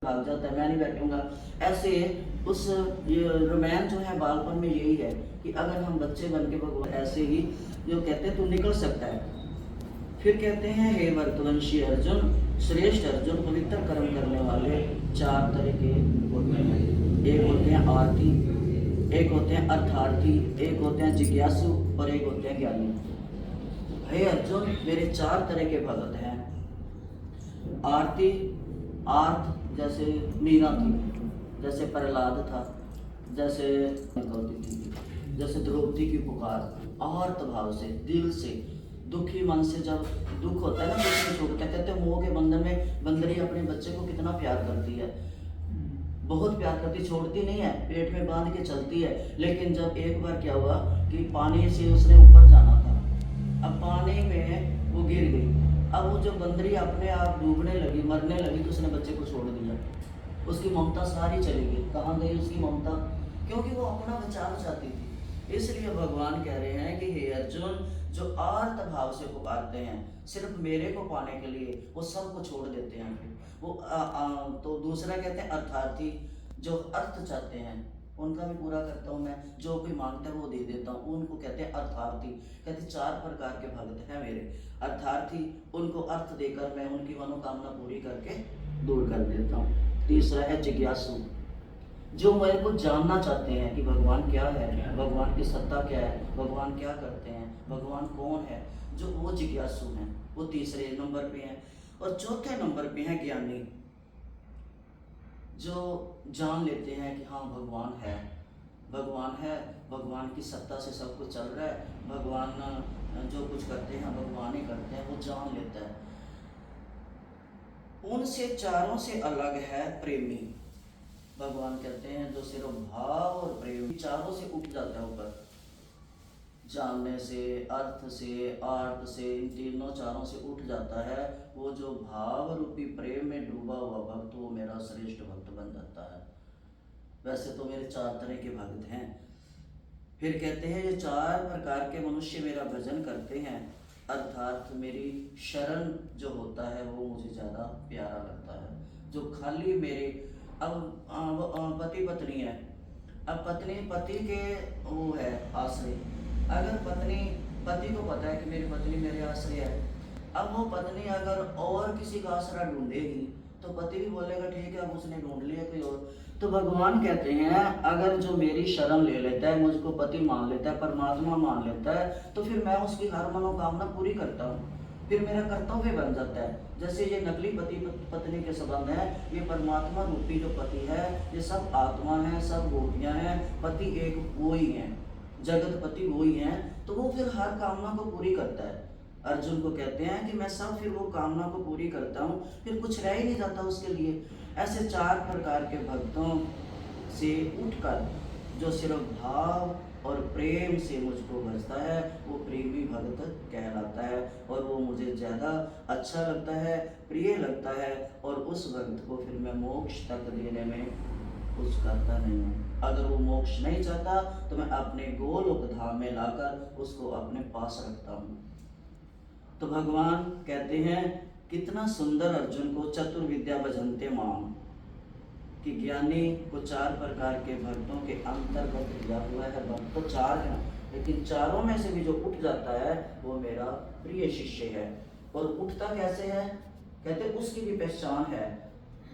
भाग जाता है, मैं नहीं बैठूंगा। ऐसे उस रोमांच जो है बालपन में यही है कि अगर हम बच्चे बन के भगवान ऐसे ही जो कहते हैं तू निकल सकता है। फिर कहते हैं हे भरतवंशी अर्जुन, श्रेष्ठ अर्जुन, पवित्र कर्म करने वाले चार तरह के होते हैं। एक होते हैं आरती, एक होते हैं अर्थार्थी, एक होते हैं जिज्ञासु और एक होते हैं ज्ञानी। हे अर्जुन, मेरे चार तरह के भगत हैं। आरती, आर्थ जैसे मीरा थी, जैसे प्रहलाद था, जैसे जैसे द्रौपदी की पुकार, आर्त भाव से, दिल से, दुखी मन से। जब दुख होता है ना, दुख में छूटता है। कहते हैं मोह के बंधन में बंदरी अपने बच्चे को कितना प्यार करती है, बहुत प्यार करती, छोड़ती नहीं है, पेट में बांध के चलती है। लेकिन जब एक बार क्या हुआ कि पानी से उसने ऊपर जाना था, अब पानी में वो गिर गई। अब वो जो बंदरी अपने आप डूबने लगी, मरने लगी, तो उसने बच्चे को छोड़ दिया। उसकी ममता सारी चली गई। कहाँ गई उसकी ममता? क्योंकि वो अपना बचाव चाहती थी। इसलिए भगवान कह रहे हैं कि हे अर्जुन, जो आर्त भाव से पुकारते हैं सिर्फ मेरे को पाने के लिए, वो सबको छोड़ देते हैं। फिर वो तो दूसरा कहते हैं अर्थार्थी, जो अर्थ चाहते हैं उनका भी पूरा करता हूँ मैं, जो कोई मांगता है वो दे देता हूँ, उनको कहते हैं अर्थार्थी। कहते चार प्रकार के भक्त हैं मेरे। अर्थार्थी, उनको अर्थ देकर मैं उनकी मनोकामना पूरी करके दूर कर देता हूँ। तीसरा है जिज्ञासु, जो मेरे को जानना चाहते हैं कि भगवान क्या है, भगवान की सत्ता क्या है, भगवान क्या करते हैं, भगवान कौन है, जो वो जिज्ञासु हैं, वो तीसरे नंबर पे हैं। और चौथे नंबर पे हैं ज्ञानी, जो जान लेते हैं कि हाँ भगवान है, भगवान है, भगवान की सत्ता से सब कुछ चल रहा है, भगवान जो कुछ करते हैं भगवान ही करते हैं, वो जान लेता है। उनसे चारों से अलग है प्रेमी। भगवान कहते हैं जो सिर्फ भाव और प्रेम चारों से उठ जाता है ऊपर, जानने से, अर्थ से, आर्थ से, इन तीनों चारों से उठ जाता है। वो जो भाव रूपी प्रेम में डूबा हुआ भक्त, वो मेरा श्रेष्ठ भक्त बन जाता है। वैसे तो मेरे चार तरह के भक्त हैं। फिर कहते हैं ये चार प्रकार के मनुष्य मेरा भजन करते हैं, अर्थात मेरी शरण जो होता है वो मुझे ज़्यादा प्यारा लगता है। जो खाली मेरे अब पति पत्नी है, अब पत्नी पति के वो है आश्रय। अगर पत्नी, पति को पता है कि मेरी पत्नी मेरे आश्रय है, अब वो पत्नी अगर और किसी का आश्रय ढूंढेगी तो पति भी बोलेगा ठीक है, अब उसने ढूंढ लिया कोई और। तो भगवान कहते हैं अगर जो मेरी शरण ले लेता है, मुझको पति मान लेता है, परमात्मा मान लेता है, तो फिर मैं उसकी हर मनोकामना पूरी करता हूँ, फिर मेरा कर्तव्य बन जाता है। जैसे ये नकली पति पत्नी के संबंध है, ये परमात्मा रूपी जो पति है, ये सब आत्मा है, सब गोपियां हैं, पति एक वो ही है, जगत पति वो ही है। तो वो फिर हर कामना को पूरी करता है। अर्जुन को कहते हैं कि मैं सब फिर वो कामना को पूरी करता हूँ, फिर कुछ रह ही नहीं जाता उसके लिए। ऐसे चार प्रकार के भक्तों से उठकर जो सिर्फ भाव और प्रेम से मुझको भजता है, वो प्रेमी भक्त कहलाता है, और वो मुझे ज़्यादा अच्छा लगता है, प्रिय लगता है। और उस भक्त को फिर मैं मोक्ष तक देने में कुछ करता नहीं हूँ। अगर वो मोक्ष नहीं चाहता तो मैं अपने गोलोक धाम में लाकर उसको अपने पास रखता हूँ। तो भगवान कहते हैं कितना सुंदर अर्जुन को चतुर्विद्या भजन्ते माम, कि ज्ञानी को चार प्रकार के भक्तों के अंतर्गत दिया हुआ है। भक्त तो चार हैं, लेकिन चारों में से भी जो उठ जाता है वो मेरा प्रिय शिष्य है। और उठता कैसे है? कहते उसकी भी पहचान है।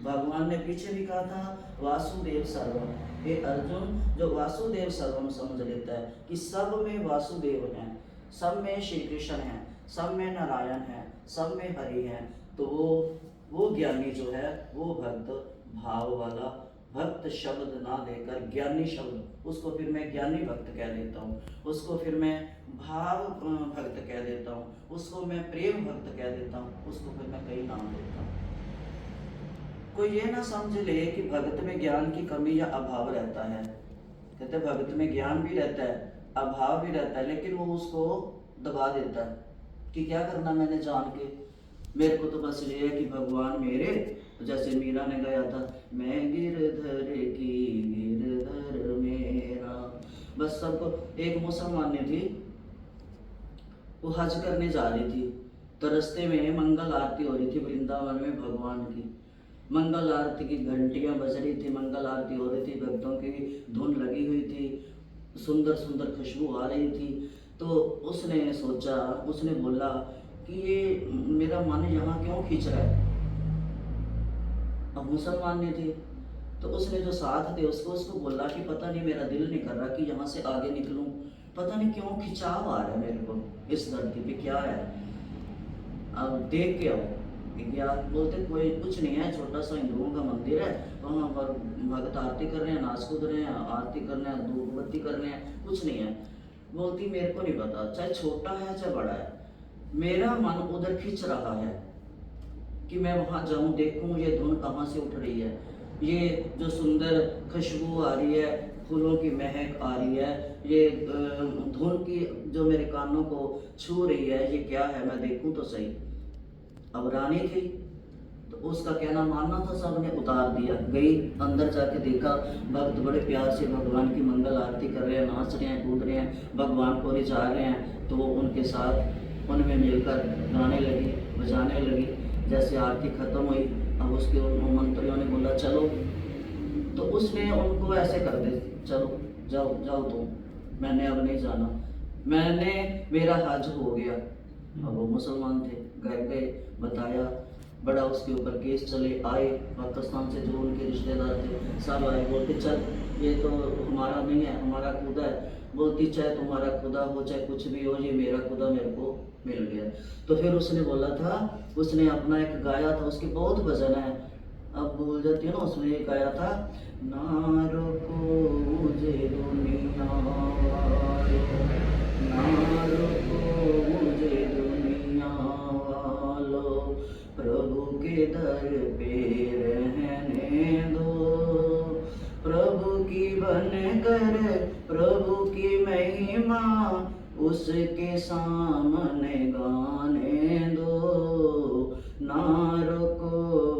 भगवान ने पीछे भी कहा था वासुदेव सर्वम। हे अर्जुन, जो वासुदेव सर्वम समझ लेता है कि सब में वासुदेव हैं, सब में श्री कृष्ण हैं, सब में नारायण है, सब में हरि है, तो वो ज्ञानी जो है, वो भक्त भाव वाला भक्त शब्द ना देकर ज्ञानी शब्द, उसको फिर मैं ज्ञानी भक्त कह देता हूँ, उसको फिर मैं भाव भक्त कह देता हूँ, उसको मैं प्रेम भक्त कह देता हूँ, उसको फिर मैं कई नाम देता हूँ। कोई ये ना समझ ले कि भगत में ज्ञान की कमी या अभाव रहता है। कहते भगत में ज्ञान भी रहता है, अभाव भी रहता है, लेकिन वो उसको दबा देता है कि क्या करना मैंने जान के, मेरे को तो बस ये है कि भगवान मेरे, जैसे मीरा ने गाया था, मैं गिरधर की गिरधर मेरा। बस सबको, एक मुसलमान थी, वो हज करने जा रही थी, तो रास्ते में मंगल आरती हो रही थी वृंदावन में भगवान की। मंगल आरती की घंटियां बज रही थी, मंगल आरती हो रही थी, भक्तों की धुन लगी हुई थी, सुंदर सुंदर खुशबू आ रही थी। तो उसने सोचा, उसने बोला कि ये मेरा मन यहाँ क्यों खींच रहा है। अब मुसलमान ने थे, तो उसने जो साथ थे उसको बोला कि पता नहीं, मेरा दिल नहीं कर रहा कि यहाँ से आगे निकलूं, पता नहीं क्यों खिंचाव आ रहा है मेरे को, इस धरती पे क्या है, अब देख के आओ। क्या बोलते, कोई कुछ नहीं है, छोटा सा हिंदुओं का मंदिर है, वहाँ पर भगत आरती कर रहे हैं, नाच कूद रहे हैं, आरती कर रहे हैं, धूप बत्ती कर रहे हैं, कुछ नहीं है। बोलती मेरे को नहीं पता, चाहे छोटा है चाहे बड़ा है, मेरा मन उधर खिंच रहा है कि मैं वहाँ जाऊँ, देखूँ ये धुन कहाँ से उठ रही है, ये जो सुंदर खुशबू आ रही है, फूलों की महक आ रही है, ये धुन की जो मेरे कानों को छू रही है, ये क्या है, मैं देखूँ तो सही। अब रानी थी तो उसका कहना मानना था, सबने उतार दिया। गई अंदर जाके देखा, भक्त बड़े प्यार से भगवान की मंगल आरती कर रहे हैं, नाच रहे हैं, कूद रहे हैं, भगवान को रिझा रहे हैं। तो वो उनके साथ उनमें मिलकर गाने लगी, बजाने लगी। जैसे आरती खत्म हुई, अब उसके मंत्रियों ने बोला चलो, तो उसने उनको ऐसे कर दे, चलो जाओ जाओ तुम, मैंने अब नहीं जाना, मैंने, मेरा हज हो गया। अब वो मुसलमान थे, घर गए, बताया, बड़ा उसके ऊपर केस चले, आए पाकिस्तान से जो उनके रिश्तेदार थे सब आए, बोलते चल ये तो हमारा नहीं है, हमारा खुदा है। बोलती चाहे तुम्हारा खुदा हो चाहे कुछ भी हो, ये मेरा खुदा मेरे को मिल गया। तो फिर उसने बोला था, उसने अपना एक गाया था, उसके बहुत भजन है, अब भूल जाती है ना, उसने ये गाया था, ना रोको मुझे दुनिया वालों, ना रोको मुझे दुनिया वालों, प्रभु के दर पे रहने दो, प्रभु की बन कर प्रभु की महिमा उसके सामने गाने दो, ना रोको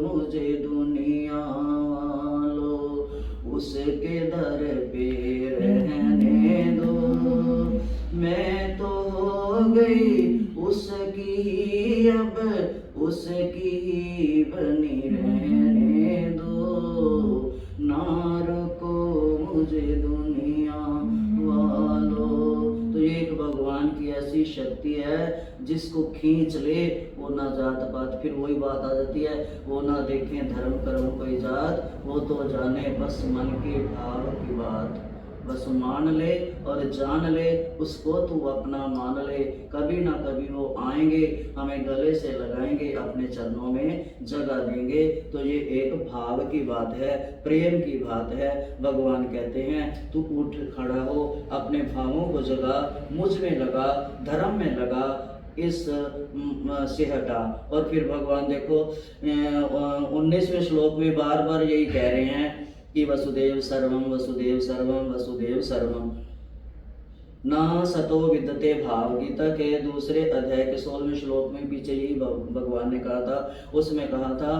मुझे दुनिया वालों, उसके दर पे रहने दो, मैं तो हो गई उसकी ही, अब उसकी ही बनी रहने दो, ना रोको मुझे दुनिया वालों। तो एक भगवान की ऐसी शक्ति है, जिसको खींच ले वो ना जात पात, फिर वही बात आ जाती है, वो ना देखें धर्म कर्म कोई जात, वो तो जाने बस मन के भाव की बात, बस मान ले और जान ले, उसको तू अपना मान ले, कभी ना कभी वो आएंगे, हमें गले से लगाएंगे, अपने चरणों में जगह देंगे। तो ये एक भाव की बात है, प्रेम की बात है। भगवान कहते हैं तू उठ खड़ा हो, अपने भावों को जगा, मुझ में लगा, धर्म में लगा, इस से हटा। और फिर भगवान देखो 19वें श्लोक में बार बार यही कह रहे हैं कि वसुदेव सर्वम वसुदेव सर्वम वसुदेव सर्वम, ना सतो विद्यते भाव। गीता के दूसरे अध्याय के 16वें श्लोक में पीछे यही भगवान ने कहा था, उसमें कहा था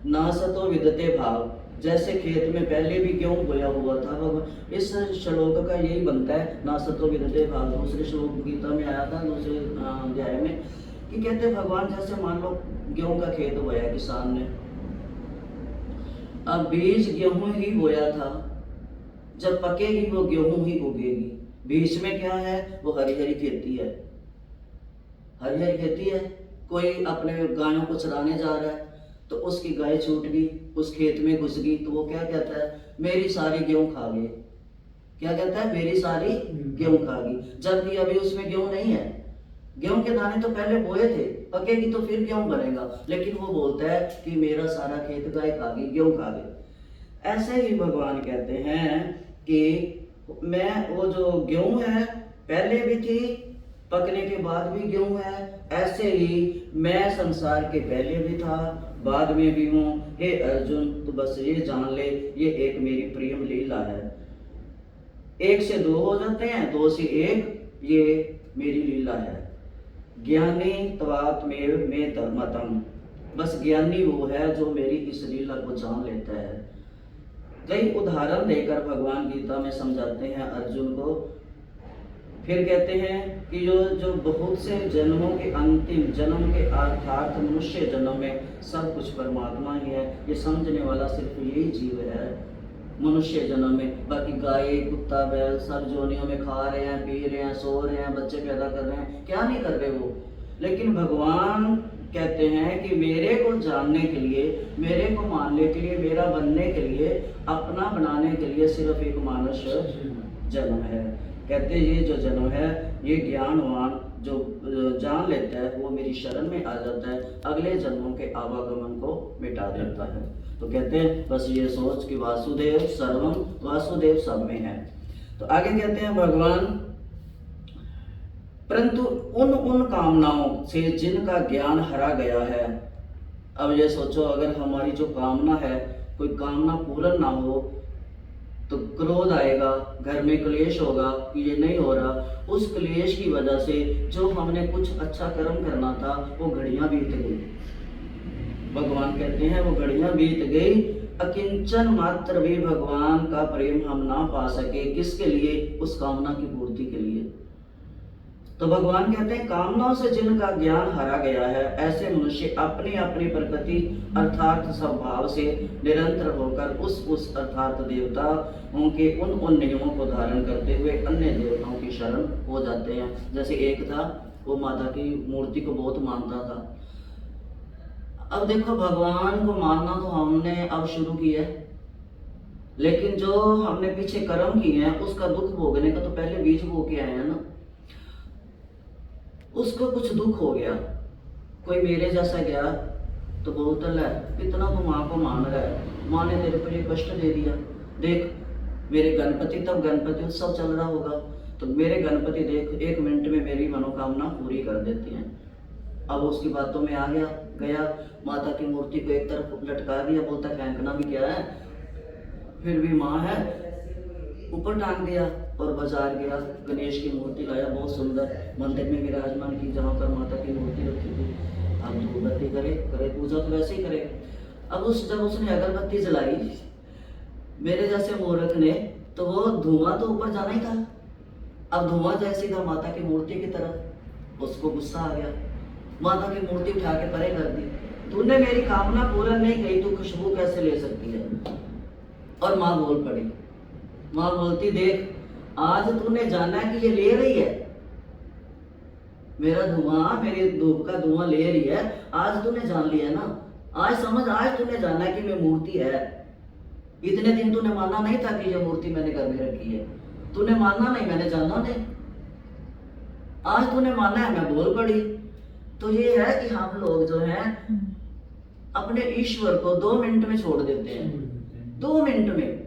ना सतो विद्यते भाव। जैसे खेत में पहले भी गेहूं बोया हुआ था, भगवान इस श्लोक का यही बनता है, ना सतो विद्यते भाव। दूसरे श्लोक गीता में आया था दूसरे अध्याय में कि कहते भगवान जैसे मान लो गेहूं का खेत बोया किसान ने, अब बीज गेहूं ही बोया था, जब पकेगी वो गेहूं ही उगेगी। बीच में क्या है, वो हरी हरी खेती है, हरी हरी खेती है। कोई अपने गायों को चराने जा रहा है तो उसकी गाय छूट गई, उस खेत में घुस गई, तो वो क्या कहता है, मेरी सारी गेहूं खा गई। क्या कहता है, मेरी सारी गेहूं खा गई, जबकि अभी उसमें गेहूं नहीं है। गेहूं के दाने तो पहले बोए थे, पकेगी तो फिर गेहूं बनेगा, लेकिन वो बोलता है कि मेरा सारा खेत गाय खा गई, गेहूं खा गई। ऐसे ही भगवान कहते हैं कि मैं, वो जो गेहूं है पहले भी थी, पकने के बाद भी गेहूं है, ऐसे ही मैं संसार के पहले भी था, बाद में भी हूँ। हे अर्जुन, तो बस ये जान ले, ये एक मेरी प्रेम लीला है। एक से दो हो जाते हैं, दो से एक, ये मेरी लीला है। ज्ञानी त्वात्मेव में धर्मतम, बस ज्ञानी वो है जो मेरी इस लीला को जान लेता है। कई उदाहरण देकर भगवान गीता में समझाते हैं अर्जुन को फिर कहते हैं कि जो जो बहुत से जन्मों के अंतिम जन्म के अर्थात मनुष्य जन्म में सब कुछ परमात्मा ही है, ये समझने वाला सिर्फ यही जीव है मनुष्य जन्म में। बाकी गाय कुत्ता बैल सब जोनियों में खा रहे हैं, पी रहे हैं, सो रहे हैं, बच्चे पैदा कर रहे हैं, क्या नहीं कर रहे वो। लेकिन भगवान कहते हैं कि मेरे को जानने के लिए, मेरे को मानने के लिए, मेरा बनने के लिए, अपना बनाने के लिए सिर्फ एक मनुष्य जन्म है। कहते हैं ये जो जन्म है, ये ज्ञानवान जो जान लेता है वो मेरी शरण में आ जाता है, अगले जन्मों के आवागमन को मिटा देता है। तो कहते हैं बस ये सोच कि वासुदेव सर्वम, वासुदेव सब में है। तो आगे कहते हैं भगवान, परंतु उन कामनाओं से जिनका ज्ञान हरा गया है। अब ये सोचो, अगर हमारी जो कामना है, कोई कामना पूर्ण ना हो तो क्रोध आएगा, घर में क्लेश होगा कि ये नहीं हो रहा। उस क्लेश की वजह से जो हमने कुछ अच्छा कर्म करना था वो घड़ियां बीत गई। भगवान कहते हैं वो घड़ियां बीत गई, अकिंचन मात्र भी भगवान का प्रेम हम ना पा सके। किसके लिए? उस कामना की पूर्ति के लिए। तो भगवान कहते हैं कामनाओं से जिनका ज्ञान हरा गया है, ऐसे मनुष्य अपनी अपनी प्रकृति अर्थात स्वभाव से निरंतर होकर उस अर्थात देवता उनके उन नियमों को धारण करते हुए अन्य देवताओं की शरण हो जाते हैं। जैसे एक था, वो माता की मूर्ति को बहुत मानता था। अब देखो, भगवान को मानना तो हमने अब शुरू किया है, लेकिन जो हमने पीछे कर्म किए हैं उसका दुख भोगने का तो पहले बीज बो के आए हैं ना। उसको कुछ दुख हो गया, कोई मेरे जैसा गया तो बोलता है इतना तो माँ को मान रहा है, माँ ने तेरे को ये कष्ट दे दिया। देख मेरे गणपति, तब गणपति उत्सव चल रहा होगा, तो मेरे गणपति देख 1 मिनट में मेरी मनोकामना पूरी कर देती हैं। अब उसकी बातों में आ गया माता की मूर्ति को एक तरफ लटका दिया, बोलता फेंकना भी क्या है, फिर भी माँ है, ऊपर टांग दिया और बाजार गया, गणेश की मूर्ति लाया, बहुत सुंदर मंदिर में विराजमान की, जहाँ पर माता की मूर्ति रखी थी। अब धूपबत्ती करे पूजा तो वैसे ही करे। अब जब उसने अगरबत्ती जलाई मेरे जैसे मूर्ख ने, तो वो धुआं तो ऊपर जाना ही था। अब धुआं जैसी था माता की मूर्ति की तरफ, उसको गुस्सा आ गया, माता की मूर्ति उठा के परे कर दी। तूने मेरी कामना पूर्ण नहीं की, तू खुशबू कैसे ले सकती है? और माँ बोल पड़ी, माँ बोलती देख आज तूने जाना कि ये ले रही है मेरा धुआं, मेरे धूप का धुआं ले रही है, आज तूने जान लिया ना। आज समझ, आज तूने जाना कि मैं मूर्ति है। इतने दिन तूने माना नहीं था कि ये मूर्ति मैंने घर में रखी है, तूने माना नहीं, मैंने जाना नहीं, आज तूने माना है, मैं बोल पड़ी। तो ये है कि हम लोग जो हैं अपने ईश्वर को 2 मिनट में छोड़ देते हैं। 2 मिनट में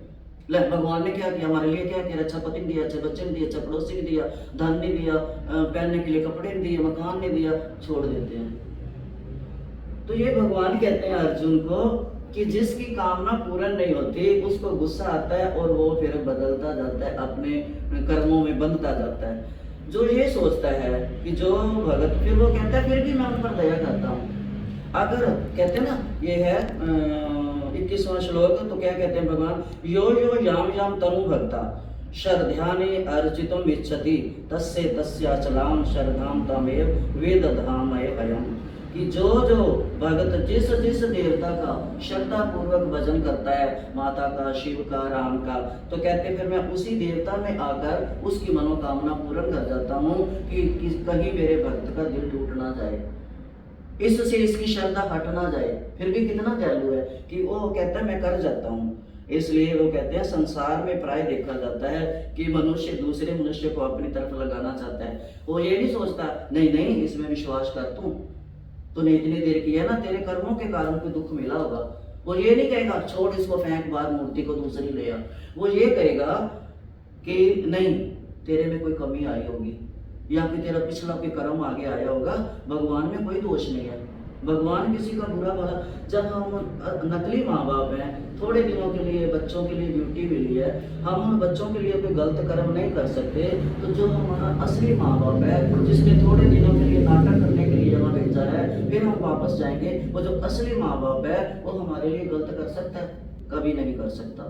भगवान ने क्या किया हमारे लिए? क्या किया? अच्छा पति ने दिया, अच्छे बच्चे ने दिया, अच्छा पड़ोसी ने दिया, धन नहीं दिया, पहनने के लिए कपड़े नहीं दिए, मकान नहीं दिया, छोड़ देते हैं। तो ये भगवान कहते हैं अर्जुन को कि जिसकी कामना पूर्ण नहीं होती उसको गुस्सा आता है और वो फिर बदलता जाता है, अपने कर्मों में बंधता जाता है। जो ये सोचता है कि जो भगत, फिर वो कहता है फिर भी मैं उन पर दया करता हूँ। अगर कहते हैं ना, ये है 21वां श्लोक, तो क्या कहते हैं भगवान, यो यो याम याम तनु भक्ता श्रद्धाने अर्चितुम इच्छति तस्य तस्याचलाम श्रद्धाम तमेव वेदधामय अयम्। कि जो भगत जिस देवता का श्रद्धा पूर्वक भजन करता है, माता का, शिव का, राम का, तो कहते फिर मैं उसी देवता में आकर उसकी मनोकामना पूर्ण कर जाता हूँ कि कहीं मेरे भक्त का दिल टूट ना जाए, इससे इसकी श्रद्धा हट ना जाए। फिर भी कितना दयालु है कि वो कहता है मैं कर जाता हूँ। इसलिए वो कहते हैं संसार में प्राय देखा जाता है कि मनुष्य दूसरे मनुष्य को अपनी तरफ लगाना चाहता है। वो ये नहीं सोचता नहीं इसमें विश्वास कर, तूने इतनी देर की है ना, तेरे कर्मों के कारण कोई दुख मिला होगा। वो ये नहीं कहेगा छोड़ इसको, फेंक बाहर मूर्ति को, दूसरी ले आ। वो ये कहेगा कि नहीं तेरे में कोई कमी आई होगी या फिर तेरा पिछला कोई कर्म आगे आया होगा। भगवान में कोई दोष नहीं है, भगवान किसी का बुरा भला। जब हम नकली माँ बाप हैं, थोड़े दिनों के लिए बच्चों के लिए ड्यूटी मिली है, हम उन बच्चों के लिए कोई गलत कर्म नहीं कर सकते। तो जो हमारा असली माँ बाप है, जिसने थोड़े दिनों के लिए नाटक करने के लिए यहाँ भेजा है, फिर हम वापस जाएंगे, वो जो असली माँ बाप है वो हमारे लिए गलत कर सकता है? कभी नहीं कर सकता।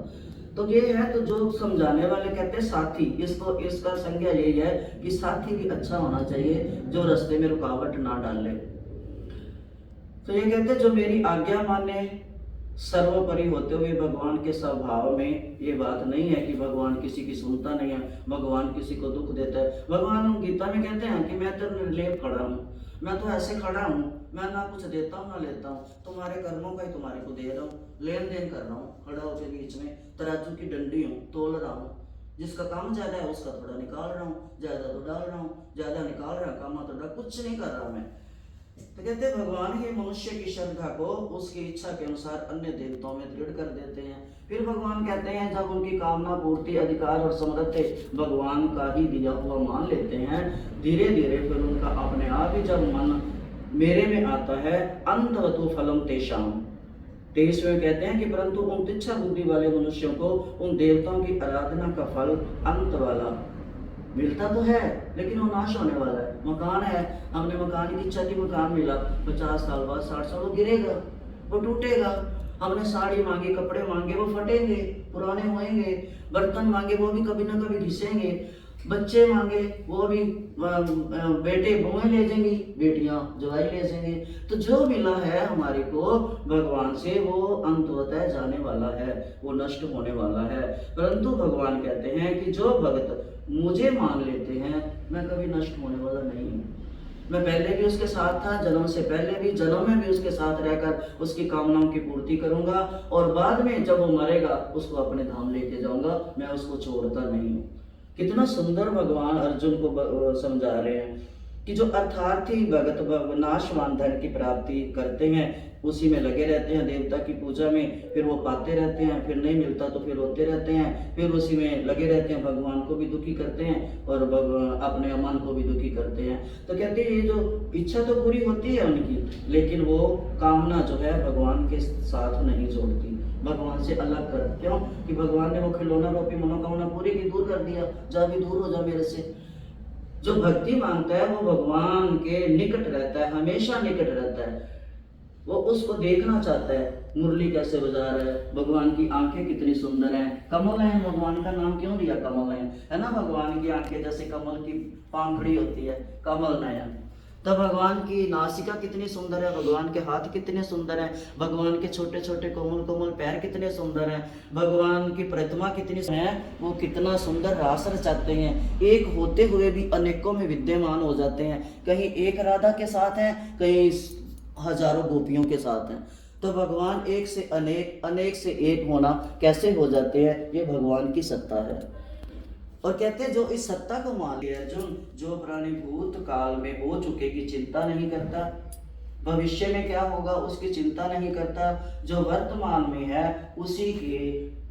तो ये है, तो जो समझाने वाले कहते हैं साथी, इसको इसका संज्ञा यही है कि साथी भी अच्छा होना चाहिए जो रास्ते में रुकावट ना डाले। तो ये कहते हैं जो मेरी आज्ञा माने, सर्वोपरि होते हुए भगवान के स्वभाव में ये बात नहीं है कि भगवान किसी की सुनता नहीं है, भगवान किसी को दुख देता है। भगवान गीता में कहते हैं कि मैं तो निर्लेप खड़ा हूँ, मैं तो ऐसे खड़ा हूँ, मैं ना कुछ देता हूँ ना लेता हूँ, तुम्हारे कर्मों का ही तुम्हारे को दे रहा हूँ, लेन देन कर रहा हूँ, खड़ा होकर बीच में तराजू की डंडी हूँ, तोल रहा हूँ। जिसका काम ज्यादा है उसका थोड़ा निकाल रहा हूँ, ज्यादा तो डाल रहा हूँ, ज्यादा निकाल रहा हूँ, काम तो कुछ नहीं कर रहा मैं। तो कहते हैं भगवान ही मनुष्य की श्रद्धा को उसकी इच्छा के अनुसार अन्य देवताओं में दृढ़ कर देते हैं। फिर भगवान कहते हैं जब उनकी कामना पूर्ति, अधिकार और समृद्धि भगवान का ही दिया हुआ मान लेते हैं, धीरे धीरे फिर उनका अपने आप ही जब मन मेरे में आता है, अंतवतु फलम तेषाम। 23वें कहते हैं कि परंतु उन तिच्छा बुद्धि वाले मनुष्यों को उन देवताओं की आराधना का फल अंत वाला मिलता तो है, लेकिन वो नाश होने वाला है। मकान है, हमने मकान की इच्छा थी, मकान मिला, 50 साल बाद 60 साल वो गिरेगा, वो टूटेगा। हमने साड़ी मांगी, कपड़े मांगे, वो फटेंगे, पुराने होएंगे। बर्तन मांगे, वो भी कभी ना कभी घिसेंगे। बच्चे मांगे, वो भी बेटे बहुएं ले जाएंगी, बेटियां जवाई ले जाएंगे। तो जो मिला है हमारे को भगवान से वो अंततः जाने वाला है, वो नष्ट होने वाला है। परंतु भगवान कहते हैं कि जो भक्त मुझे मान लेते हैं, मैं कभी नष्ट होने वाला नहीं हूँ। मैं पहले भी उसके साथ था, जन्म से पहले भी, जन्म में भी उसके साथ रहकर उसकी कामनाओं की पूर्ति करूंगा, और बाद में जब वो मरेगा उसको अपने धाम लेके जाऊंगा, मैं उसको छोड़ता नहीं हूँ। कितना सुंदर भगवान अर्जुन को समझा रहे हैं कि जो अर्थार्थी भगत नाशवान धन की प्राप्ति करते हैं, उसी में लगे रहते हैं, देवता की पूजा में, फिर वो पाते रहते हैं, फिर नहीं मिलता तो फिर रोते रहते हैं, फिर उसी में लगे रहते हैं, भगवान को भी दुखी करते हैं और अपने मन को भी दुखी करते हैं। तो कहते हैं ये जो इच्छा तो पूरी होती है उनकी, लेकिन वो कामना जो है भगवान के साथ नहीं जोड़ती, भगवान से अलग कर। क्यों? कि भगवान ने वो खिलौना रूपी मनोकामना पूरी की, दूर कर दिया, जा भी दूर हो जा मेरे से। जो भक्ति मांगता है वो भगवान के निकट रहता है, हमेशा निकट रहता है, वो उसको देखना चाहता है, मुरली कैसे बजा रहा है, भगवान की आंखें कितनी सुंदर हैं, कमल है, भगवान का नाम क्यों दिया कमल है ना। भगवान की आंखें जैसे कमल की पांखड़ी होती है, कमल नयन। तब भगवान की नासिका कितनी सुंदर है, भगवान के हाथ कितने सुंदर हैं, भगवान के छोटे छोटे कोमल कोमल पैर कितने सुंदर हैं, भगवान की प्रतिमा कितनी है, वो कितना सुंदर रास रचाते हैं, एक होते हुए भी अनेकों में विद्यमान हो जाते हैं। कहीं एक राधा के साथ हैं, कहीं हजारों गोपियों के साथ हैं। तो भगवान एक से अनेक, अनेक से एक होना कैसे हो जाते हैं, ये भगवान की सत्ता है। और कहते हैं जो इस सत्ता को मान लिया अर्जुन, जो प्राणी भूत काल में हो चुके की चिंता नहीं करता, भविष्य में क्या होगा उसकी चिंता नहीं करता, जो वर्तमान में है उसी के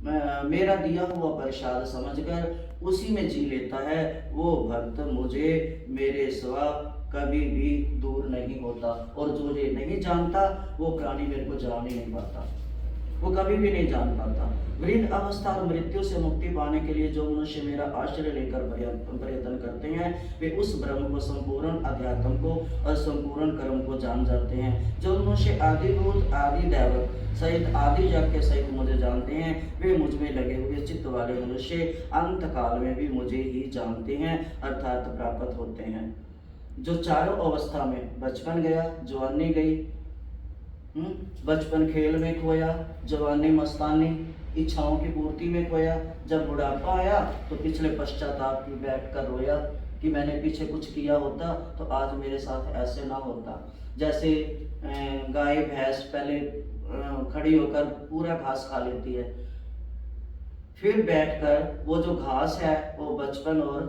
मेरा दिया हुआ प्रसाद समझकर उसी में जी लेता है, वो भक्त मुझे मेरे सिवा कभी भी दूर नहीं होता। और जो ये नहीं जानता वो प्राणी मेरे को जान ही नहीं पाता, वो कभी भी नहीं जान पाता। वृद्ध अवस्था और मृत्यु से मुक्ति पाने के लिए जो मनुष्य मेरा आश्रय लेकर प्रयत्न करते हैं, वे उस ब्रह्म को, संपूर्ण अध्यात्म को और संपूर्ण कर्म को जान जाते हैं। जो मनुष्य आदिभूत आदि दैवत सहित आदि जग के सहित मुझे जानते हैं, वे मुझ में लगे हुए चित्त वाले मनुष्य अंत काल में भी मुझे ही जानते हैं, अर्थात प्राप्त होते हैं। जो चारों अवस्था में, बचपन गया, जवानी गई, बचपन खेल में खोया, जवानी मस्तानी इच्छाओं की पूर्ति में खोया, जब बुढ़ापा आया तो पिछले पश्चाताप की बैठ कर रोया कि मैंने पीछे कुछ किया होता तो आज मेरे साथ ऐसे ना होता। जैसे गाय भैंस पहले खड़ी होकर पूरा घास खा लेती है, फिर बैठकर वो जो घास है वो बचपन और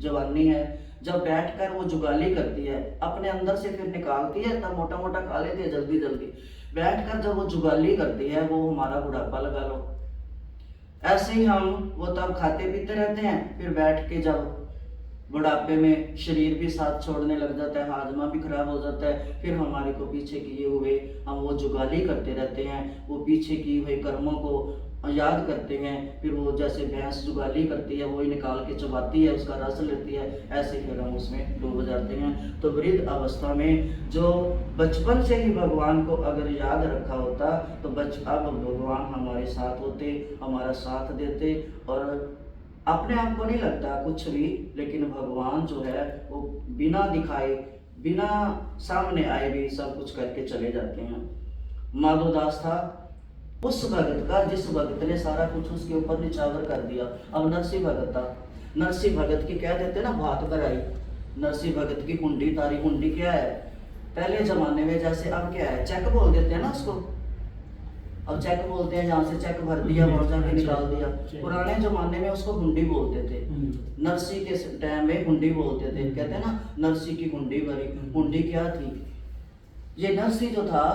जवानी है, जब बैठकर वो जुगाली करती है, अपने अंदर से फिर निकालती है, तब मोटा मोटा खा लेती है जल्दी जल्दी। बैठकर जब वो जुगाली करती है वो हमारा बुढ़ापा लगा लो। ऐसे ही हम वो तब खाते पीते रहते हैं, फिर बैठ के जब बुढ़ापे में शरीर भी साथ छोड़ने लग जाता है, हाजमा भी खराब हो जाता है, फिर हमारे को पीछे किए हुए हम वो जुगाली करते रहते हैं, वो पीछे किए हुए कर्मों को याद करते हैं, फिर वो जैसे भैंस जुगाली करती है वही निकाल के चबाती है, उसका रस लेती है, ऐसे फिर हम उसमें डूब जाते हैं। तो वृद्ध अवस्था में जो बचपन से ही भगवान को अगर याद रखा होता तो अब भगवान हमारे साथ होते, हमारा साथ देते, और अपने आप को नहीं लगता कुछ भी, लेकिन भगवान जो है वो बिना दिखाए, बिना सामने आए भी सब कुछ करके चले जाते हैं। माधोदास था उस भगत का जिस भगत ने सारा कुछ उसके ऊपर निछावर कर दिया। अब नरसिंह भगत था, नरसिंह भगत की कह देते ना भात भराई, नरसिंह भगत की हुंडी तारी। हुंडी क्या है? पहले जमाने में जैसे अब क्या है, चेक बोल देते हैं ना उसको, अब चेक बोलते हैं, जहाँ से चेक भर दिया वहां जाके निकाल दिया। पुराने जमाने में उसको हुंडी बोलते थे, नरसिंह के टाइम में हुंडी बोलते थे। कहते हैं ना नरसिंह की हुंडी भरी। हुंडी क्या थी? ये नरसिंह जो था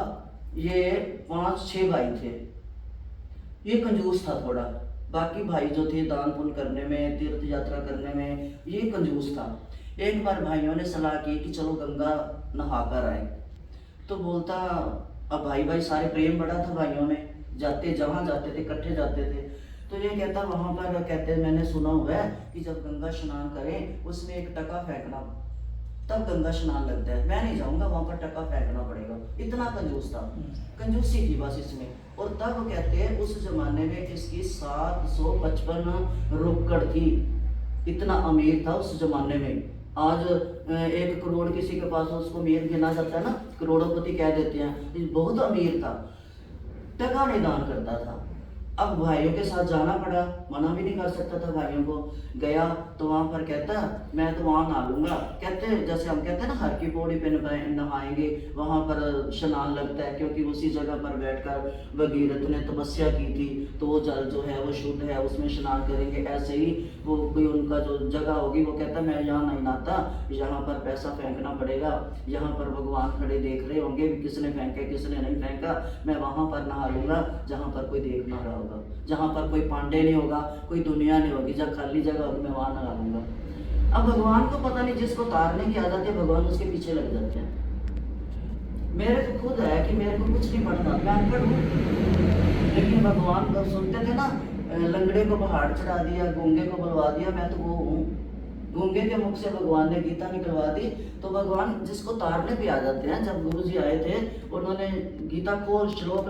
ये 5-6 भाई थे, ये कंजूस था थोड़ा, बाकी भाई जो थे दान पुण्य करने में, तीर्थ यात्रा करने में, ये कंजूस था। एक बार भाइयों ने सलाह की कि चलो गंगा नहा कर आए। तो बोलता, अब भाई भाई सारे प्रेम बड़ा था भाइयों में, जाते जहाँ जाते थे इकट्ठे जाते थे। तो ये कहता वहां पर, कहते मैंने सुना हुआ है कि जब गंगा स्नान करें उसमें एक टका फेंकना, तब गंगा स्नान लगता है। मैं नहीं जाऊंगा वहां पर, टका फेंकना पड़ेगा। इतना कंजूस था, कंजूसी थी बस इसमें। और तब कहते हैं उस जमाने में इसकी 755 रोकड़ थी, इतना अमीर था उस जमाने में। आज 1 करोड़ किसी के पास उसको अमीर गिना जाता है ना, करोड़पति कह देते हैं, ये बहुत अमीर था, टका नहीं दान करता था। अब भाइयों के साथ जाना पड़ा, मना भी नहीं कर सकता था भाइयों को। गया तो वहां पर कहता मैं तो वहां नहा लूंगा। कहते जैसे हम कहते हैं ना हर की पौड़ी पे नहाएंगे, वहां पर स्नान लगता है, क्योंकि उसी जगह पर बैठकर भगीरथ ने तपस्या की थी, तो वो जल जो है वो शुद्ध है, उसमें स्नान करेंगे। ऐसे ही वो कोई उनका जो जगह होगी, वो कहता मैं यहाँ नहीं नहाता, यहाँ पर पैसा फेंकना पड़ेगा, यहाँ पर भगवान खड़े देख रहे होंगे किसने फेंका किसने नहीं फेंका, मैं वहां पर नहा लूंगा जहाँ पर कोई देख ना रहा होगा, जहाँ पर कोई पांडे नहीं होगा, कोई दुनिया नहीं होगी, जब खाली जगह होगी मैं वहां नहा लूंगा। अब भगवान को पता नहीं, जिसको तारने की आदत है भगवान उसके पीछे लग जाते हैं। मेरे को खुद है कि मेरे को कुछ नहीं पढ़ना, मैं अनपढ़ हूँ, लेकिन भगवान को सुनते थे ना, लंगड़े को पहाड़ चढ़ा दिया, गूंगे को बुलवा दिया, मैं तो वो हूँ। गूंगे के मुख से भगवान ने गीता निकलवा दी। तो भगवान जिसको तारने पे आ जाते हैं, जब गुरु जी आए थे उन्होंने गीता को श्लोक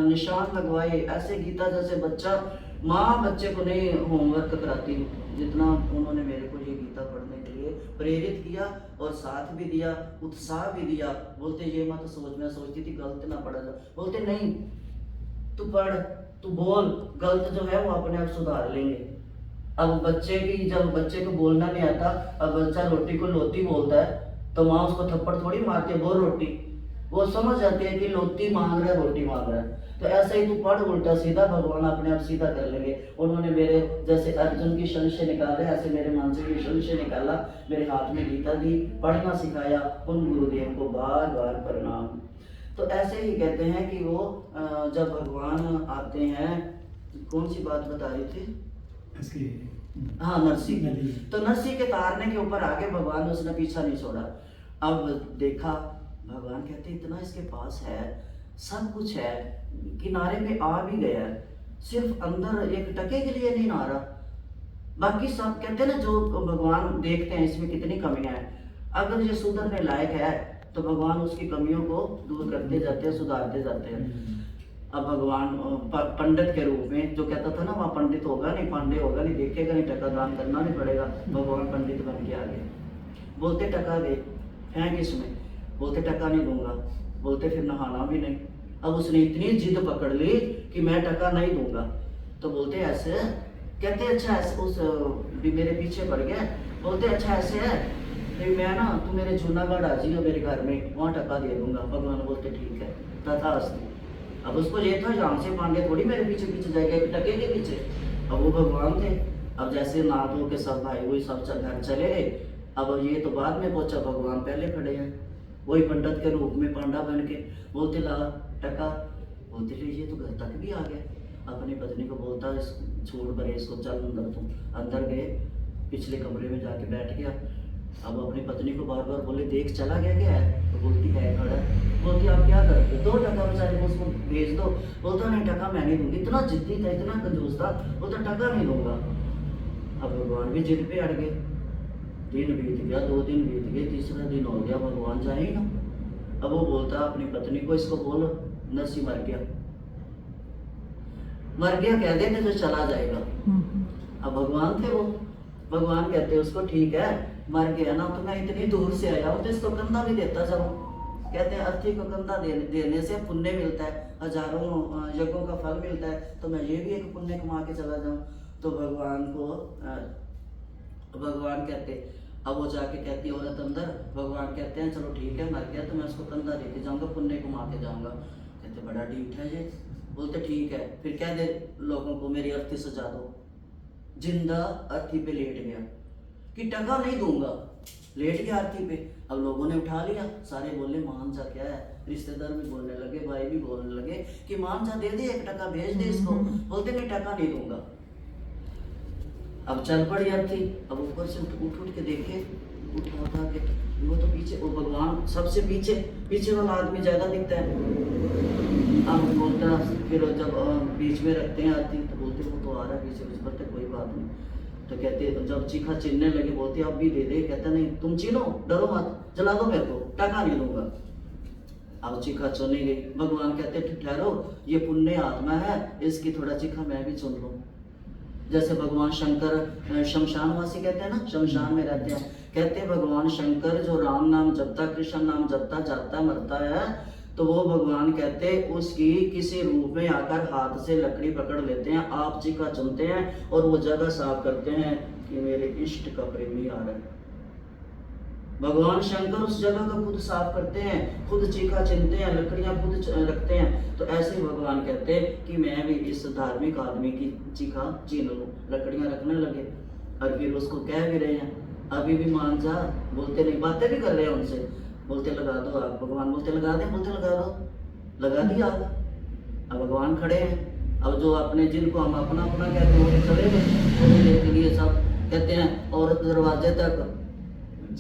निशान लगवाए, ऐसे गीता जैसे बच्चा, माँ बच्चे को नहीं होमवर्क कराती जितना उन्होंने मेरे को ये गीता पढ़ने के लिए प्रेरित किया, और साथ भी दिया, उत्साह भी दिया। बोलते ये मत सोच, मैं सोचती थी गलत ना पढ़ा जाए, बोलते नहीं तू पढ़, तू बोल, गलत जो है वो अपने आप सुधार लेंगे। अब बच्चे की, जब बच्चे को बोलना नहीं आता, अब बच्चा रोटी को लोती बोलता है तो माँ उसको थप्पड़ थोड़ी मारती है, बोल रोटी, वो समझ जाती है कि लोती मांग रहा है, रोटी मांग रहा है। तो ऐसे ही तू पढ़ उल्टा सीधा, भगवान अपने आप सीधा कर लेंगे। उन्होंने मेरे जैसे अर्जुन की शंख से निकाले, ऐसे मेरे मन से भी शंख से निकाला, मेरे हाथ में गीता दी, पढ़ना सिखाया, उन गुरुदेव को बार बार प्रणाम। तो ऐसे ही कहते हैं कि वो जब भगवान आते हैं, कौन सी बात बता रही थी? हाँ, नरसिंह। तो नरसिंह के तारने के ऊपर आगे भगवान ने उसने पीछा नहीं छोड़ा। अब देखा भगवान कहते इतना इसके पास है, सब कुछ है, किनारे पे आ भी गया है, सिर्फ अंदर एक टके के लिए नहीं नहा रहा। बाकी सब कहते हैं ना, जो भगवान देखते हैं इसमें कितनी कमियां हैं, अगर ये सुधरने लायक है तो भगवान उसकी कमियों को दूर करते जाते हैं, सुधारते जाते हैं। अब भगवान पंडित के रूप में, जो कहता था ना वहाँ पंडित होगा नहीं, पांडे होगा नहीं, देखेगा नहीं, टका दान करना नहीं पड़ेगा, भगवान पंडित बन के आ गए। बोलते टका दे, फेंक इसमें, बोलते टका नहीं दूंगा, बोलते फिर नहाना भी नहीं। अब उसने इतनी जिद पकड़ ली कि मैं टका नहीं दूंगा। तो बोलते ऐसे, कहते अच्छा ऐसे, उस भी मेरे पीछे पड़ गया, बोलते अच्छा ऐसे है, फिर मैं ना तू मेरे जूनागढ़ आ जाइए मेरे घर में, वहाँ टका दे दूंगा। भगवान बोलते ठीक है, तथास्तु। अब उसको ये था यहाँ से पांडे थोड़ी मेरे पीछे पीछे जाएगा एक टके के पीछे, अब वो भगवान थे। अब जैसे नहा धो के सब भाई वही सब घर चले गए, अब ये तो बाद में पहुंचा, भगवान पहले खड़े हैं, वही पंडित के रूप में पांडा बन के। बोलते ला टका, बोलते ले ये तो घर तक भी आ गया। अपनी पत्नी को बोलता छोड़ परे इसको, चल अंदर। तुम अंदर गए, पिछले कमरे में जाके बैठ गया। अब अपनी पत्नी को बार बार बोले देख चला गया क्या है, तो बोलती है खड़ा है। बोलती आप क्या करते हो, 2 टका बेचारे को उसको भेज दो। बोलता नहीं टका मैं नहीं दूंगी, इतना जिद्दी था, इतना कंजूस था, बोलता टका नहीं दूंगा। अब भगवान भी जिद पे अड़ गए। दिन बीत गया, 2 दिन बीत गए, तीसरा दिन हो गया, भगवान जाएगा। अब वो बोलता अपनी पत्नी को इसको बोल नरसी मर गया, मर गया कह देते तो चला जाएगा। अब भगवान थे वो, भगवान कहते उसको ठीक है मर गया ना, तो मैं इतनी दूर से आया हूँ तो इसको कंधा भी देता जाऊँ। कहते हैं अर्थी को कंधा देने से पुण्य मिलता है, हजारों यज्ञों का फल मिलता है, तो मैं ये भी एक पुण्य कमा के चला जाऊँ। तो भगवान को भगवान कहते, अब वो जाके कहती औरत अंदर, भगवान कहते हैं चलो ठीक है मर गया तो मैं उसको कंधा देके जाऊंगा, पुण्य कमा के जाऊंगा। कहते बड़ा डीठ है ये। बोलते ठीक है, फिर कह दे लोगों को मेरी अर्थी सजा दो। जिंदा अर्थी पे लेट गया कि टका नहीं दूंगा, लेट गया अर्थी पे। अब लोगों ने उठा लिया, सारे बोले मान जा क्या है, रिश्तेदार भी बोलने लगे, भाई भी बोलने लगे कि मान जा दे दे, 1 टका भेज दे इसको। बोलते नहीं टका नहीं दूंगा। अब चल पड़ी अर्थी। अब ऊपर से उठ के देखे, उठा के वो तो पीछे, वो भगवान सबसे पीछे वाला आदमी ज्यादा दिखता है। अब बोलता फिर जब बीच में रखते हैं अर्थी तो बोलते वो तो आ रहा है पीछे, उस पर कोई बात नहीं। तो कहते जब चीखा चिन्हने लगे, बोलते अब भी दे दे। कहता नहीं तुम चीनो, डरो मत, जला दो मेरे को, टका नहीं दूंगा। अब चीखा चुनी गई। भगवान कहते ठहरो, ये पुण्य आत्मा है, इसकी थोड़ा चीखा मैं भी सुन लूं। जैसे भगवान शंकर शमशानवासी कहते हैं ना, शमशान में रहते हैं। कहते हैं भगवान शंकर जो राम नाम जपता, कृष्ण नाम जपता जाता मरता है, तो वो भगवान कहते उसकी किसी रूप में आकर हाथ से लकड़ी पकड़ लेते हैं, आप चीखा चुनते हैं और वो जगह साफ करते हैं कि मेरे इष्ट का प्रेमी आ रहा है। भगवान शंकर उस जगह को खुद साफ करते हैं, खुद चीखा चिनते हैं, लकड़ियां खुद रखते हैं। तो ऐसे ही भगवान कहते हैं कि मैं भी इस धार्मिक आदमी की चीखा चीन लूं। लकड़ियां रखने लगे और फिर उसको कह भी रहे हैं अभी भी मान जा। बोलते नहीं, बातें भी कर रहे हैं उनसे। बोलते लगा दो आग। भगवान बोलते लगा दे, बोलते लगा दो, लगा दी आग। अब भगवान खड़े हैं। अब जो अपने जिनको हम अपना अपना कहते हैं वो चले गए के लिए। सब कहते हैं औरत दरवाजे तक,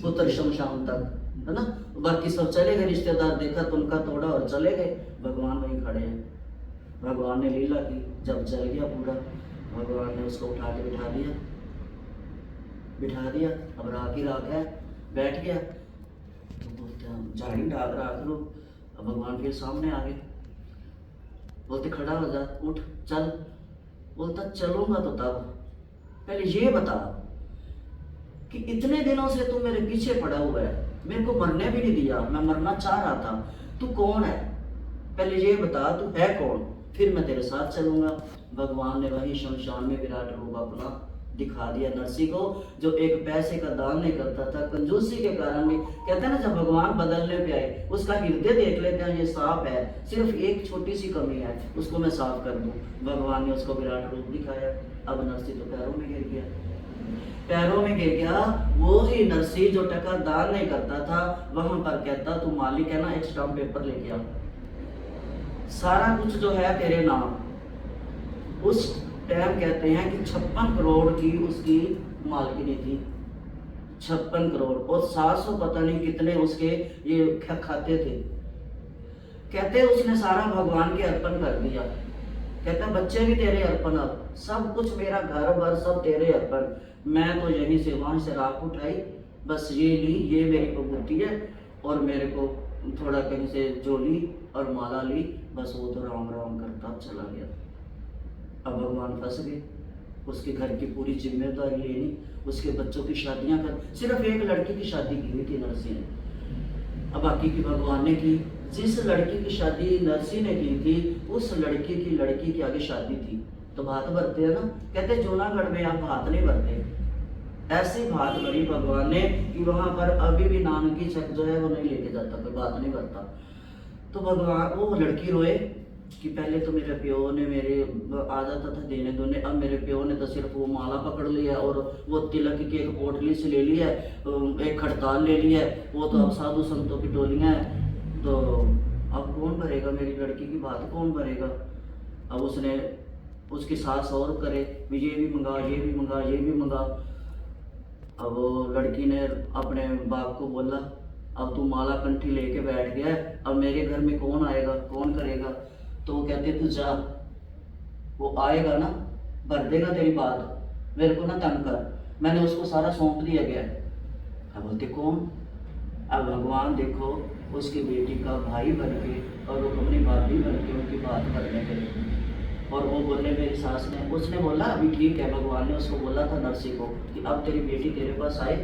पुत्र शमशान तक, है ना। बाकी सब चले गए, रिश्तेदार देखा तो उनका तोड़ा और चले गए। भगवान वहीं खड़े हैं। भगवान ने लीला की, जब जल गया पूरा, भगवान ने उसको उठा के बिठा दिया। अब राख ही राख है, बैठ गया। तो बोलते हैं झाड़ी ढाक राख लो। अब भगवान फिर सामने आ गए। बोलते खड़ा हो जा, उठ चल। बोलता चलूंगा तो तब, पहले ये बता कि इतने दिनों से तू मेरे पीछे पड़ा हुआ है, मेरे को मरने भी नहीं दिया, मैं मरना चाह रहा था, तू कौन है, पहले ये बता तू है कौन, फिर मैं तेरे साथ चलूंगा। भगवान ने वही शमशान में विराट रूप अपना दिखा दिया नरसी को, जो एक पैसे का दान नहीं करता था, कंजूसी के कारण भी। कहते हैं ना जब भगवान बदलने पे आए, उसका हृदय देख लेते हैं, ये साफ है, सिर्फ एक छोटी सी कमी है, उसको मैं साफ कर दूं। भगवान ने उसको विराट रूप दिखाया। अब नरसी तो पैरों में गिर गया, पैरों में गिर गया। वो ही नरसी जो टका दान नहीं करता था, वहां पर कहता तू मालिक है ना, एक स्टाम्प पेपर लेके आ, सारा कुछ जो है तेरे नाम। उस टाइम कहते हैं कि 56 करोड़ की उसकी मालकिनी थी, 56 करोड़, और 700 पता नहीं कितने उसके ये खाते थे। कहते उसने सारा भगवान के अर्पण कर दिया। कहता बच्चे भी तेरे अर्पण, अब सब कुछ मेरा घर बार सब तेरे अर्पण, मैं तो यहीं से वहां से राख उठाई, बस ये ली, ये मेरी प्रभुति है, और मेरे को थोड़ा कहीं से जो ली और माला ली, बस वो तो राम राम करता चला गया। अब भगवान फंस गए, उसके घर की पूरी जिम्मेदारी लेनी, उसके बच्चों की शादियां कर, सिर्फ एक लड़की की शादी की हुई थी नरसी ने, अब बाकी की भगवान ने की। जिस लड़की की शादी नरसी ने की थी, उस लड़की की लड़की की आगे शादी थी, तो भात भरते हैं ना। कहते जूनागढ़ में आप भात नहीं भरते, ऐसी भात भरी भगवान ने कि वहां पर अभी भी नान की छक जो है वो नहीं लेके जाता, कोई बात नहीं भरता। तो भगवान, वो लड़की रोए कि पहले तो मेरे प्यो ने मेरे आ जाता था देने दोने, अब मेरे प्यो ने तो सिर्फ वो माला पकड़ लिया और वो तिलक की एक पोटली से ले ली है, एक खड़ताल ले ली है, वो तो अब साधु संतों की टोलियां हैं, तो अब कौन भरेगा मेरी लड़की की बात, कौन भरेगा। अब उसने उसकी सास और करे, ये भी मंगा, ये भी मंगा, ये भी मंगा। अब वो लड़की ने अपने बाप को बोला, अब तू माला कंठी लेके बैठ गया है, अब मेरे घर में कौन आएगा, कौन करेगा। तो वो कहते तू जा, वो आएगा ना, भर देगा तेरी बात, मेरे को ना तंग कर, मैंने उसको सारा सौंप दिया गया है। अब बोलते कौन? अब भगवान देखो उसकी बेटी का भाई बन के और वो अपनी भाभी बन के उनकी बात करने के लिए, और वो बोले मेरी सास ने, उसने बोला अभी ठीक है, भगवान ने उसको बोला था नरसी को कि अब तेरी बेटी तेरे पास आए,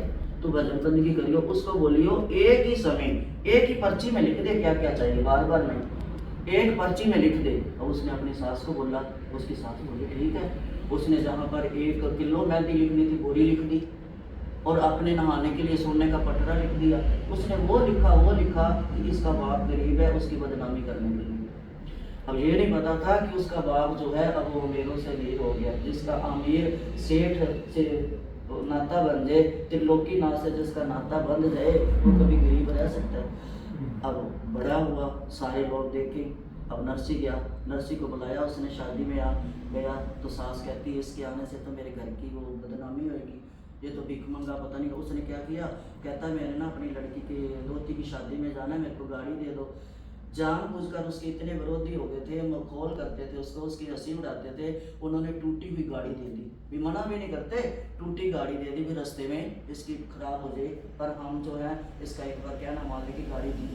तू भजन बंदगी करियो, उसको बोलियो एक ही समय एक ही पर्ची में लिख दे क्या क्या चाहिए, बार बार नहीं, एक पर्ची में लिख दे। और उसने अपनी सास को बोला, उसकी सास बोली ठीक है। उसने जहाँ पर 1 किलो मेहंदी लिखनी थी बोरी लिख दी, और अपने नहाने के लिए सोने का पटरा लिख दिया। उसने वो लिखा कि इसका बाप गरीब है, उसकी बदनामी करने के लिए। अब ये नहीं पता था कि उसका बाप जो है अब वो अमीरों से अमीर हो गया, जिसका अमीर सेठ से नाता बन जाए, त्रिलोकी नाथ से जिसका नाता बन जाए, वो कभी गरीब रह सकता है। अब बड़ा हुआ, सारे लोग देखे, अब नरसी गया, नरसी को बुलाया, उसने शादी में गया तो सास कहती है इसके आने से तो मेरे घर की वो बदनामी होगी, ये तो भिख मंगा पता नहीं। उसने क्या किया, कहता मैंने ना अपनी लड़की के दोती की शादी में जाना है, मेरे को गाड़ी दे दो। जानबूझकर उसके इतने विरोधी हो गए थे, मखौल करते थे उसको, उसकी हंसी उड़ाते थे, उन्होंने टूटी हुई गाड़ी दे दी, भी मना भी नहीं करते, टूटी गाड़ी दे दी, फिर रास्ते में इसकी खराब हो जाए, पर हम जो है इसका एक बार कहना मान लें कि गाड़ी दी।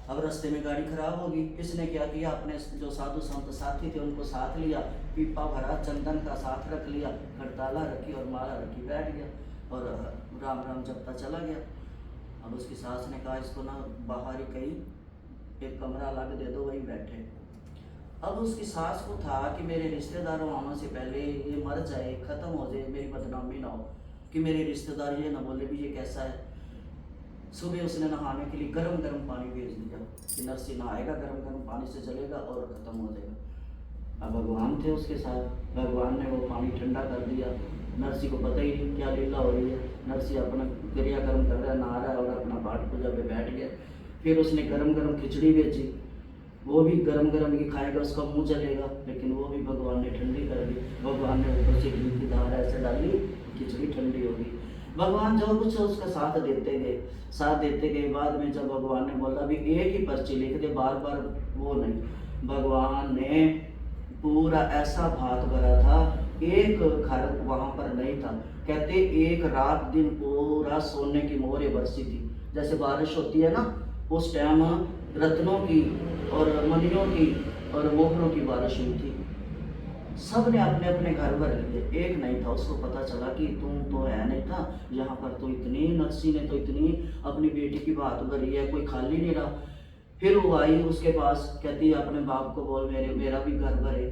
अब रास्ते में गाड़ी खराब होगी, इसने क्या किया, अपने जो साधु संत साथी थे उनको साथ लिया, पीपा भरा चंदन का साथ रख लिया, खड़ताला रखी और माला रखी, बैठ गया और राम राम जपता चला गया। अब उसकी सास ने कहा इसको ना बाहर ही कहीं एक कमरा अलग दे दो, वहीं बैठे। अब उसकी सास को था कि मेरे रिश्तेदारों आने से पहले ये मर जाए, खत्म हो जाए, मेरी बदनामी ना हो, कि मेरे रिश्तेदार ये ना बोले भी ये कैसा है। सुबह उसने नहाने के लिए गरम गरम पानी भेज दिया कि नरसी नहाएगा, गरम गरम पानी से चलेगा और खत्म हो जाएगा। अब भगवान थे उसके साथ, भगवान ने वो पानी ठंडा कर दिया। नरसी को पता ही नहीं क्या लीला हो रही है, नरसी अपना क्रियाक्रम कर रहा है, नहा रहा है और अपना पाठ पूजा पे बैठ गया। फिर उसने गरम गरम खिचड़ी बेची, वो भी गरम गरम ही खाएगा, उसका मुंह जलेगा, लेकिन वो भी भगवान ने ठंडी कर दी। भगवान ने ऊपर से घी की धार ऐसे डाली, खिचड़ी ठंडी होगी। भगवान जो कुछ उसका साथ देते गए, साथ देते गए। बाद में जब भगवान ने बोला भी एक ही पर्ची लिख दे, बार बार वो नहीं, भगवान ने पूरा ऐसा भात भरा था, एक घर वहां पर नहीं था। कहते एक रात दिन पूरा सोने की मोहरें बरसी थी, जैसे बारिश होती है ना, उस टाइम रत्नों की और मणियों की और मोहरों की बारिश हुई थी। सब ने अपने अपने घर भर लिए, एक नहीं था। उसको पता चला कि तुम तो है नहीं था यहाँ पर, तो इतनी नरसी ने तो इतनी अपनी बेटी की बात भरी है, कोई खाली नहीं रहा। फिर वो आई उसके पास, कहती है अपने बाप को बोल मेरा भी घर भरे।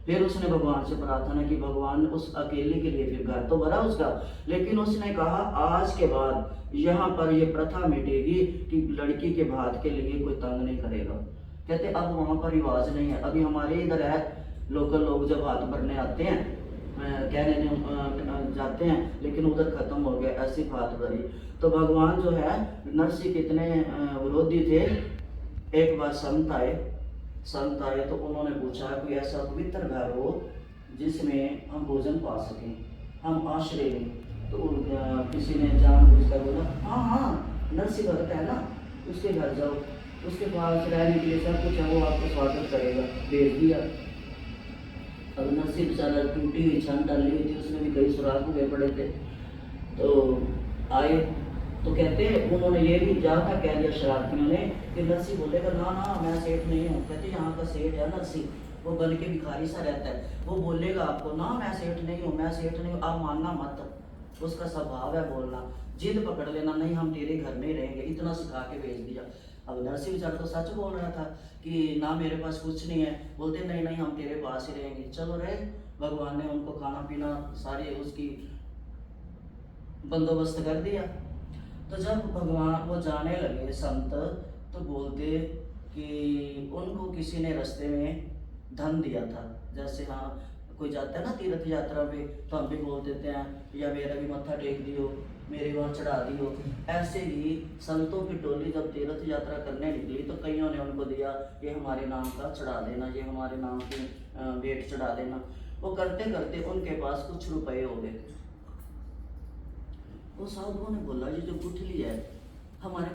फिर उसने भगवान से प्रार्थना की, भगवान उस अकेले के लिए फिर घर तो भरा उसका, लेकिन उसने कहा आज के बाद यहाँ पर ये प्रथा मिटेगी कि लड़की के भात के लिए कोई तंग नहीं करेगा। कहते अब वहाँ पर रिवाज नहीं है। अभी हमारे इधर है, लोकल लोग जब हाथ भरने आते हैं, कहने जाते हैं, लेकिन उधर खत्म हो गया, ऐसी बात भरी। तो भगवान जो है नरसी कितने विरोधी थे। एक बार संत आए तो उन्होंने पूछा कोई ऐसा पवित्र घर हो जिसमें हम भोजन पा सकें, हम आश्रय लें। तो किसी ने जानबूझकर बोला हाँ नरसी भक्त है ना, उसके घर जाओ, उसके पास रहने के लिए सब कुछ है, वो आपको स्वागत करेगा। भेज दिया। अब नरसी बेचारा टूटी हुई छन डाली हुई थी, उसमें भी कई सुराख हुए पड़े थे। तो आए तो कहते उन्होंने ये भी ज़्यादा कह दिया शरारतियों ने कि नरसी बोलेगा ना मैं सेठ नहीं हूँ। कहते यहाँ का सेठ है नरसी, वो बन के भिखारी सा रहता है, वो बोलेगा आपको ना मैं सेठ नहीं हूँ, मैं सेठ नहीं हूँ, आप मानना मत। उसका स्वभाव है बोलना, जिद पकड़ लेना, नहीं हम तेरे घर नहीं रहेंगे, इतना सिखा के भेज दिया। अब नरसी बेचारा तो सच बोल रहा था कि ना मेरे पास कुछ नहीं है। बोलते नहीं हम तेरे पास ही रहेंगे। चलो रहे। भगवान ने उनको खाना पीना सारे उसकी बंदोबस्त कर दिया। तो जब भगवान वो जाने लगे संत, तो बोलते कि उनको किसी ने रास्ते में धन दिया था। जैसे हाँ कोई जाता है ना तीर्थ यात्रा पे, तो हम भी बोल देते हैं या मेरा भी मत्था टेक दियो, मेरे वहाँ चढ़ा दियो। ऐसे ही संतों की टोली जब तीर्थ यात्रा करने निकली तो कईयों ने उनको दिया, ये हमारे नाम का चढ़ा देना, ये हमारे नाम की भेंट चढ़ा देना। वो करते करते उनके पास कुछ रुपए हो गए। वो साधुओं ने बोला, ये जो गुठली है हमारे